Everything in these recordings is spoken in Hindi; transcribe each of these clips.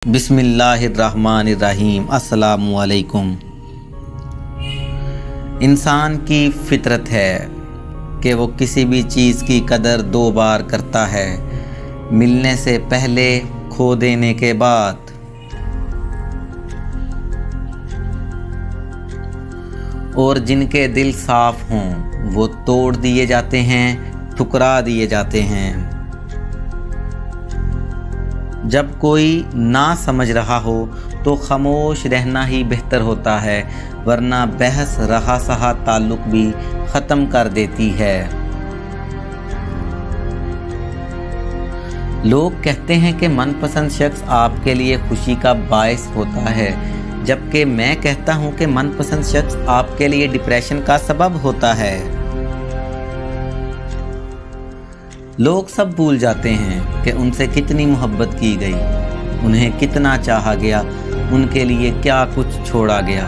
बिस्मिल्लाहिर्रहमानिर्रहीम। अस्सलामुअलैकुम। इंसान की फितरत है कि वो किसी भी चीज़ की कदर दो बार करता है, मिलने से पहले, खो देने के बाद। और जिनके दिल साफ हों वो तोड़ दिए जाते हैं, ठुकरा दिए जाते हैं। जब कोई ना समझ रहा हो तो खामोश रहना ही बेहतर होता है, वरना बहस रहा सहा ताल्लुक भी ख़त्म कर देती है। लोग कहते हैं कि मनपसंद शख्स आपके लिए खुशी का बायस होता है, जबकि मैं कहता हूं कि मनपसंद शख्स आपके लिए डिप्रेशन का सबब होता है। लोग सब भूल जाते हैं कि उनसे कितनी मोहब्बत की गई, उन्हें कितना चाहा गया, उनके लिए क्या कुछ छोड़ा गया,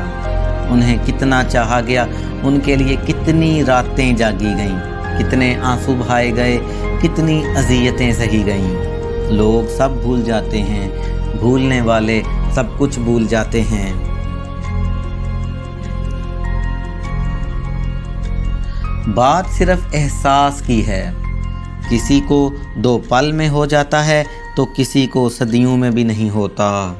उन्हें कितना चाहा गया, उनके लिए कितनी रातें जागी गईं, कितने आंसू बहाए गए, कितनी अज़ियतें सही गईं। लोग सब भूल जाते हैं, भूलने वाले सब कुछ भूल जाते हैं। बात सिर्फ एहसास की है। किसी को 2 पल में हो जाता है तो किसी को सदियों में भी नहीं होता।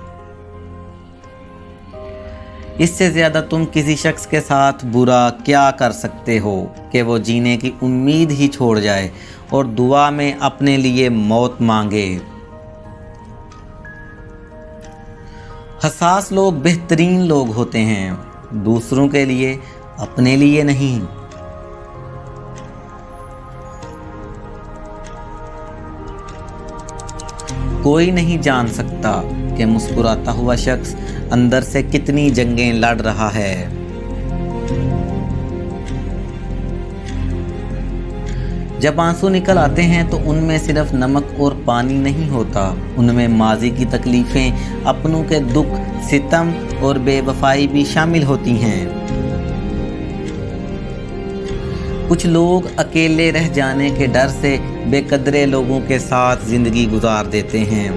इससे ज़्यादा तुम किसी शख्स के साथ बुरा क्या कर सकते हो कि वो जीने की उम्मीद ही छोड़ जाए और दुआ में अपने लिए मौत मांगे। हसास लोग बेहतरीन लोग होते हैं, दूसरों के लिए, अपने लिए नहीं। कोई नहीं जान सकता कि मुस्कुराता हुआ शख्स अंदर से कितनी जंगें लड़ रहा है। जब आंसू निकल आते हैं तो उनमें सिर्फ नमक और पानी नहीं होता, उनमें माजी की तकलीफ़ें, अपनों के दुख, सितम और बेवफाई भी शामिल होती हैं। कुछ लोग अकेले रह जाने के डर से बेकदरे लोगों के साथ ज़िंदगी गुजार देते हैं।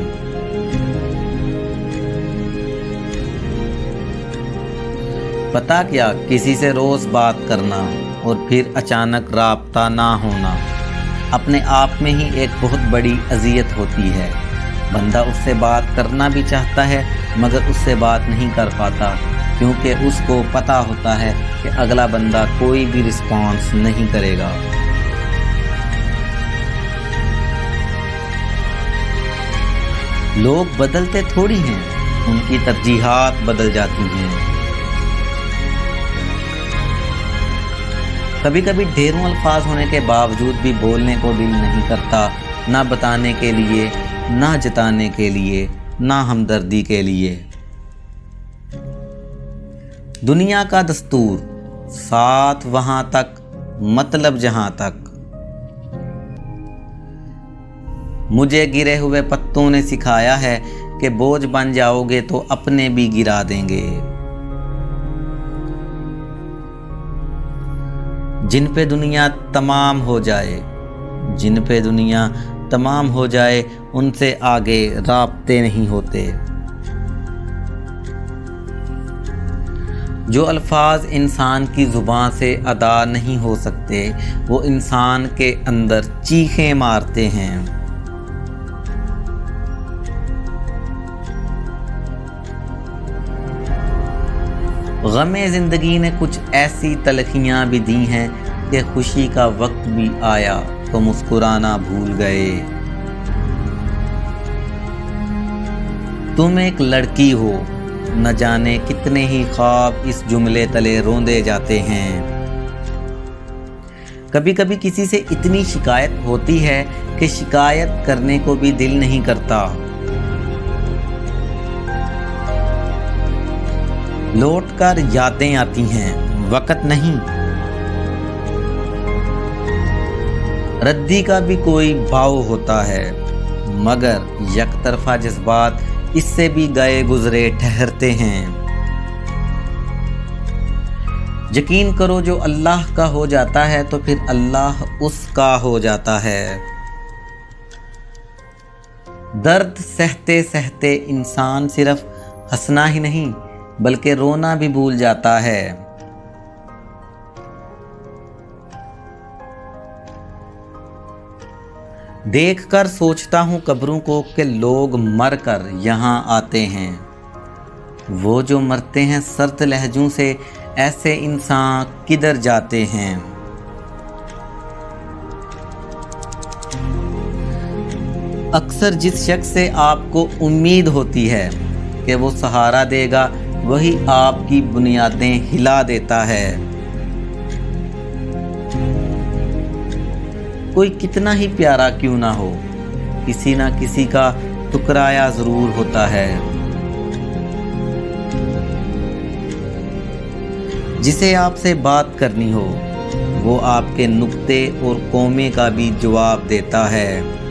पता क्या, किसी से रोज़ बात करना और फिर अचानक राब्ता ना होना अपने आप में ही एक बहुत बड़ी अज़ियत होती है। बंदा उससे बात करना भी चाहता है मगर उससे बात नहीं कर पाता, क्योंकि उसको पता होता है कि अगला बंदा कोई भी रिस्पॉन्स नहीं करेगा। लोग बदलते थोड़ी हैं, उनकी तरजीहात बदल जाती हैं। कभी कभी ढेरों अल्फाज होने के बावजूद भी बोलने को दिल नहीं करता, ना बताने के लिए, ना जताने के लिए, ना हमदर्दी के लिए। दुनिया का दस्तूर, साथ वहां तक, मतलब जहां तक। मुझे गिरे हुए पत्तों ने सिखाया है कि बोझ बन जाओगे तो अपने भी गिरा देंगे। जिन पे दुनिया तमाम हो जाए, जिन पे दुनिया तमाम हो जाए, उनसे आगे राब्ते नहीं होते। जो अल्फाज इंसान की ज़ुबान से अदा नहीं हो सकते, वो इंसान के अंदर चीखें मारते हैं। गमे ज़िंदगी ने कुछ ऐसी तलखियाँ भी दी हैं कि खुशी का वक्त भी आया तो मुस्कुराना भूल गए। तुम एक लड़की हो, न जाने कितने ही ख्वाब इस जुमले तले रोंदे जाते हैं। कभी कभी किसी से इतनी शिकायत होती है कि शिकायत करने को भी दिल नहीं करता। लौटकर यादें आती हैं, वक़्त नहीं। रद्दी का भी कोई भाव होता है, मगर यकतरफा जज्बात इससे भी गए गुजरे ठहरते हैं। यकीन करो, जो अल्लाह का हो जाता है तो फिर अल्लाह उसका हो जाता है। दर्द सहते सहते इंसान सिर्फ हंसना ही नहीं बल्कि रोना भी भूल जाता है। देखकर सोचता हूँ कब्रों को कि लोग मर कर यहाँ आते हैं। वो जो मरते हैं सर्द लहजों से, ऐसे इंसान किधर जाते हैं। अक्सर जिस शख्स से आपको उम्मीद होती है कि वो सहारा देगा, वही आपकी बुनियादें हिला देता है। कोई कितना ही प्यारा क्यों ना हो, किसी ना किसी का ठुकराया जरूर होता है। जिसे आपसे बात करनी हो, वो आपके नुक्ते और कौमे का भी जवाब देता है।